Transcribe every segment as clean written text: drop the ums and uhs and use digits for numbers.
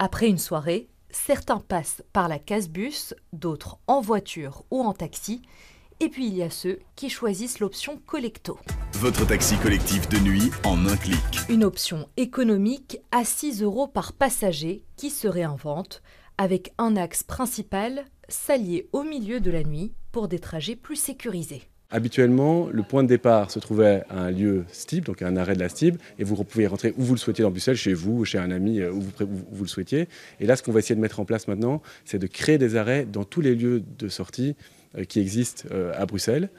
Après une soirée, certains passent par la casse-bus, d'autres en voiture ou en taxi. Et puis il y a ceux qui choisissent l'option Collecto. Votre taxi collectif de nuit en un clic. Une option économique à 6 € par passager qui se réinvente, avec un axe principal s'allier au milieu de la nuit pour des trajets plus sécurisés. Habituellement, le point de départ se trouvait à un lieu STIB, donc à un arrêt de la STIB, et vous pouvez rentrer où vous le souhaitiez dans Bruxelles, chez vous ou chez un ami, où vous le souhaitiez. Et là, ce qu'on va essayer de mettre en place maintenant, c'est de créer des arrêts dans tous les lieux de sortie qui existent à Bruxelles,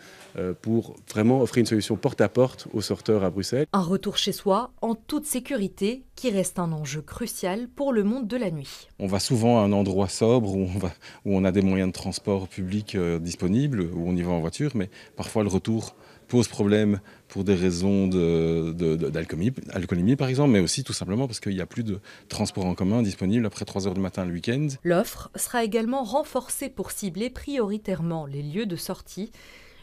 pour vraiment offrir une solution porte à porte aux sorteurs à Bruxelles. Un retour chez soi en toute sécurité qui reste un enjeu crucial pour le monde de la nuit. On va souvent à un endroit sobre où on a des moyens de transport public disponibles, où on y va en voiture, mais parfois le retour pose problème pour des raisons d'alcoolémie par exemple, mais aussi tout simplement parce qu'il n'y a plus de transport en commun disponible après 3 h du matin le week-end. L'offre sera également renforcée pour cibler prioritairement les lieux de sortie.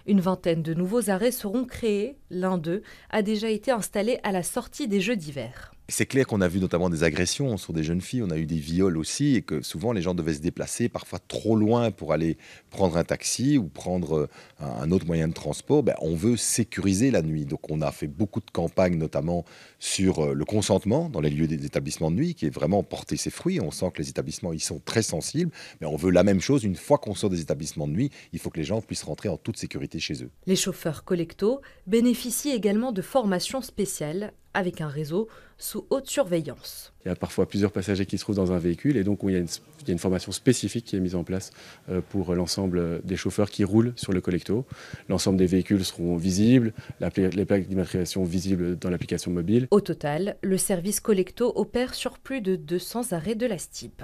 Une vingtaine de nouveaux arrêts seront créés. L'un d'eux a déjà été installé à la sortie des Jeux d'hiver. C'est clair qu'on a vu notamment des agressions sur des jeunes filles, on a eu des viols aussi, et que souvent les gens devaient se déplacer parfois trop loin pour aller prendre un taxi ou prendre un autre moyen de transport. On veut sécuriser la nuit, donc on a fait beaucoup de campagnes notamment sur le consentement dans les lieux des établissements de nuit, qui est vraiment porté ses fruits. On sent que les établissements y sont très sensibles, mais on veut la même chose une fois qu'on sort des établissements de nuit, il faut que les gens puissent rentrer en toute sécurité chez eux. Les chauffeurs Collecto bénéficient également de formations spéciales avec un réseau sous haute surveillance. Il y a parfois plusieurs passagers qui se trouvent dans un véhicule et donc il y a une formation spécifique qui est mise en place pour l'ensemble des chauffeurs qui roulent sur le Collecto. L'ensemble des véhicules seront visibles, les plaques d'immatriculation visibles dans l'application mobile. Au total, le service Collecto opère sur plus de 200 arrêts de la STIB.